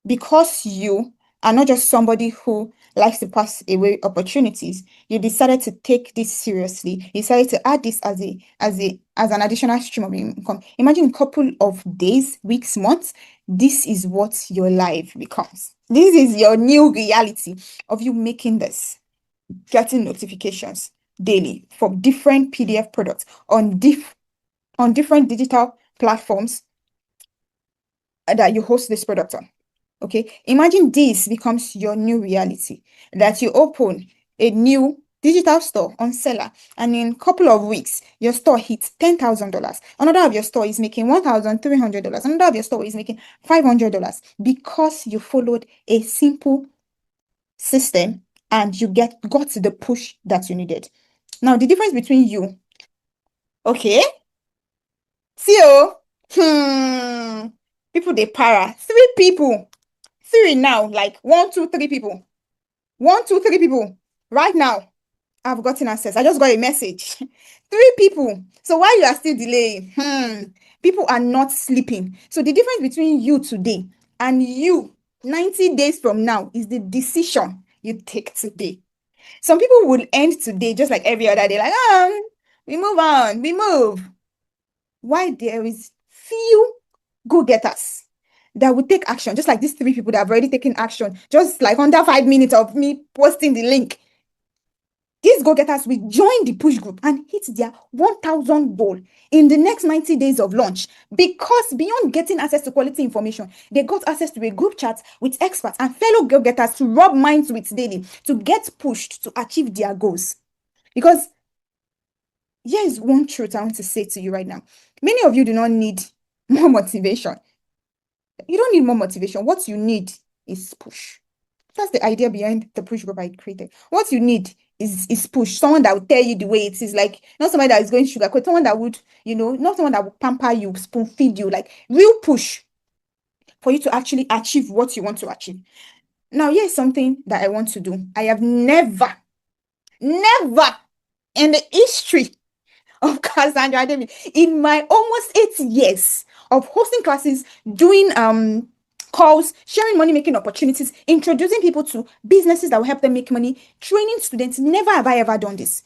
because you are not just somebody who likes to pass away opportunities. You decided to take this seriously. You decided to add this as an additional stream of income. Imagine a couple of days, weeks, months. This is what your life becomes. This is your new reality of you making this, getting notifications daily from different PDF products on different digital platforms that you host this product on. Okay, imagine this becomes your new reality, that you open a new digital store on Seller, and in a couple of weeks, your store hits $10,000. Another of your store is making $1,300. Another of your store is making $500 because you followed a simple system and you got the push that you needed. Now, the difference between you, okay, see, people they para, three now, like 1, 2, 3 people. 1, 2, 3 people. Right now, I've gotten access. I just got a message. 3 people. So while you are still delaying, people are not sleeping. So the difference between you today and you 90 days from now is the decision you take today. Some people will end today just like every other day, like, we move on, we move. Why there is few go-getters that would take action, just like these 3 people that have already taken action, just like under 5 minutes of me posting the link. These go-getters will join the push group and hit their 1,000 goal in the next 90 days of launch, because beyond getting access to quality information, they got access to a group chat with experts and fellow go-getters to rub minds with daily, to get pushed to achieve their goals. Because here is one truth I want to say to you right now. Many of you do not need more motivation. You don't need more motivation. What you need is push. That's the idea behind the push group I created. What you need is push. Someone that will tell you the way it is, like not someone that is going sugarcoat, someone that would, not someone that will pamper you, spoon feed you, like real push for you to actually achieve what you want to achieve. Now, here's something that I want to do. I have never in the history of Cassandra David, in my almost 8 years of hosting classes, doing calls, sharing money making opportunities, introducing people to businesses that will help them make money, training students, never have I ever done this.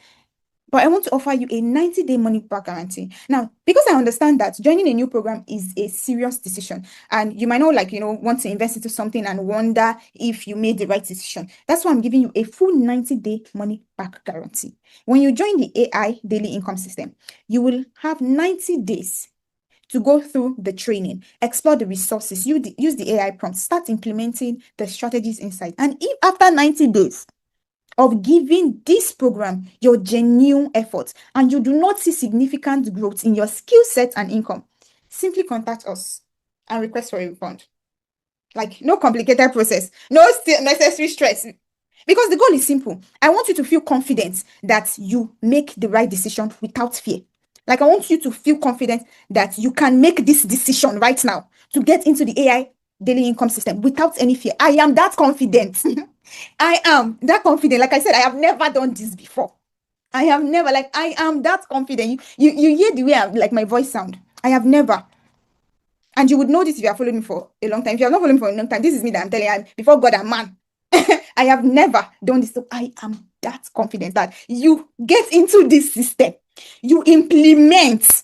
But I want to offer you a 90-day money back guarantee. Now, because I understand that joining a new program is a serious decision, and you might not want to invest into something and wonder if you made the right decision. That's why I'm giving you a full 90-day money back guarantee. When you join the AI daily income system, you will have 90 days to go through the training, explore the resources, use the AI prompts, start implementing the strategies inside. And if after 90 days of giving this program your genuine efforts and you do not see significant growth in your skill set and income, simply contact us and request for a refund. Like, no complicated process, no necessary stress. Because the goal is simple. I want you to feel confident that you make the right decision without fear. Like, I want you to feel confident that you can make this decision right now to get into the AI daily income system without any fear. I am that confident. I am that confident. Like I said, I have never done this before. I am that confident. You hear the way like my voice sound. I have never. And you would know this if you are following me for a long time. If you have not followed me for a long time, this is me that I'm telling you, before God and man. I have never done this. So I am that confident that you get into this system. You implement.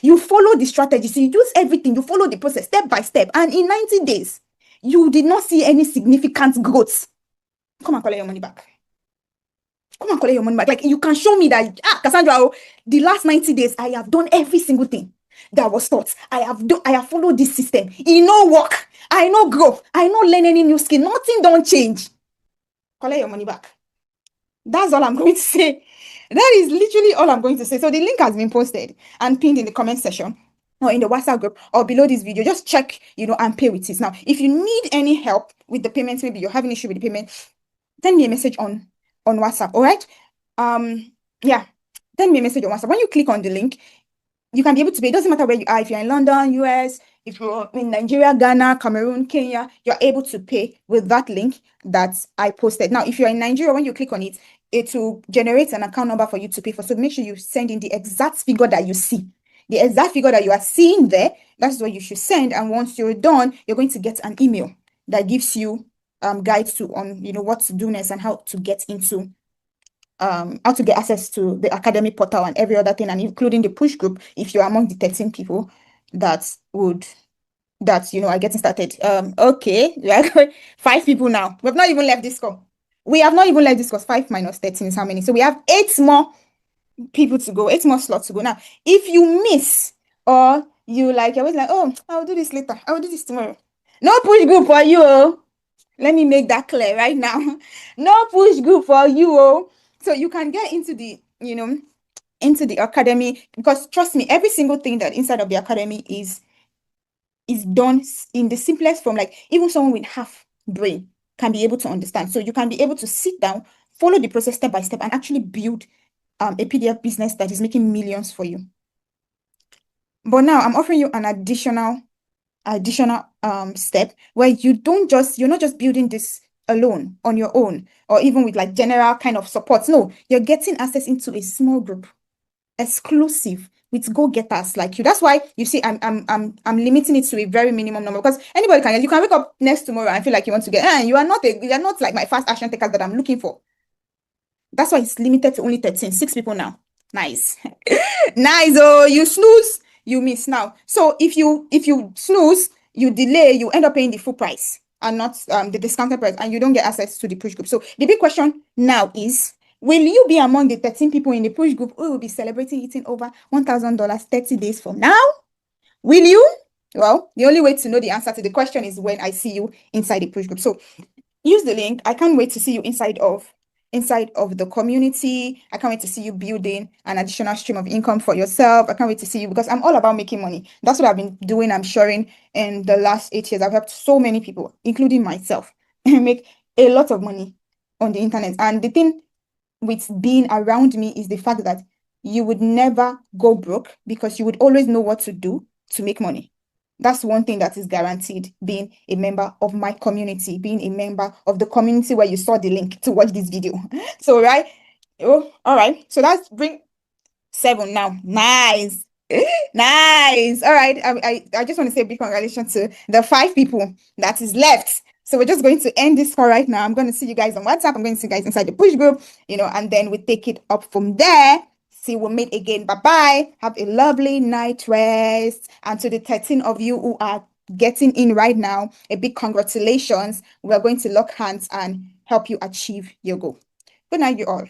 You follow the strategies. You use everything. You follow the process step by step. And in 90 days, you did not see any significant growth. Come and collect your money back. Come and collect your money back. Like, you can show me that, Cassandra, the last 90 days, I have done every single thing that was taught. I have followed this system. It no work. I no grow. I no learn any new skill. Nothing don't change. Collect your money back. That's all I'm going to say. That is literally all I'm going to say. So the link has been posted and pinned in the comment section or in the WhatsApp group or below this video. Just check, and pay with it. Now, if you need any help with the payments, maybe you're having issue with the payment, send me a message on WhatsApp. All right. Yeah. Send me a message on WhatsApp. When you click on the link, you can be able to pay. It doesn't matter where you are. If you're in London, US, if you're in Nigeria, Ghana, Cameroon, Kenya, you're able to pay with that link that I posted. Now, if you're in Nigeria, when you click on it, it will generate an account number for you to pay for. So make sure you send in the exact figure that you see. The exact figure that you are seeing there, that's what you should send. And once you're done, you're going to get an email that gives you guides to on what to do next and how to get into how to get access to the academic portal and every other thing, and including the push group if you're among the 13 people that are getting started. Okay, we are going 5 people now. We've not even left this call. We have not even left this course. 5 minus 13 is how many? So we have 8 more people to go, 8 more slots to go. Now, if you miss or you're always like, oh, I'll do this later. I'll do this tomorrow. No push group for you. Oh. Let me make that clear right now. No push group for you. Oh. So you can get into the, into the academy, because trust me, every single thing that inside of the academy is done in the simplest form. Like even someone with half brain can be able to understand. So you can be able to sit down, follow the process step by step, and actually build a PDF business that is making millions for you. But now I'm offering you an additional step where you're not just building this alone on your own, or even with like general kind of support. No, you're getting access into a small group, exclusive, with go-getters like you. That's why you see I'm limiting it to a very minimum number, because anybody can. You can wake up next tomorrow and feel like you want to get, you are not like my fast action takers that I'm looking for. That's why it's limited to only 13. 6 people now. Nice. Nice. Oh, you snooze, you miss now. So if you snooze, you delay, you end up paying the full price and not the discounted price, and you don't get access to the push group. So the big question now is, will you be among the 13 people in the push group who will be celebrating eating over $1,000 30 days from now? Will you? Well, the only way to know the answer to the question is when I see you inside the push group. So use the link. I can't wait to see you inside of the community. I can't wait to see you building an additional stream of income for yourself. I can't wait to see you, because I'm all about making money. That's what I've been doing. I'm sharing in the last 8 years. I've helped so many people, including myself, make a lot of money on the internet. And the thing with being around me is the fact that you would never go broke, because you would always know what to do to make money. That's one thing that is guaranteed, being a member of my community, being a member of the community where you saw the link to watch this video. So, right? Oh, all right. So that's bring 7 now. Nice. Nice. All right. I just want to say a big congratulations to the 5 people that is left. So we're just going to end this call right now. I'm going to see you guys on WhatsApp. I'm going to see you guys inside the push group, and then we take it up from there. See, we'll meet again. Bye-bye. Have a lovely night rest. And to the 13 of you who are getting in right now, a big congratulations. We're going to lock hands and help you achieve your goal. Good night, you all.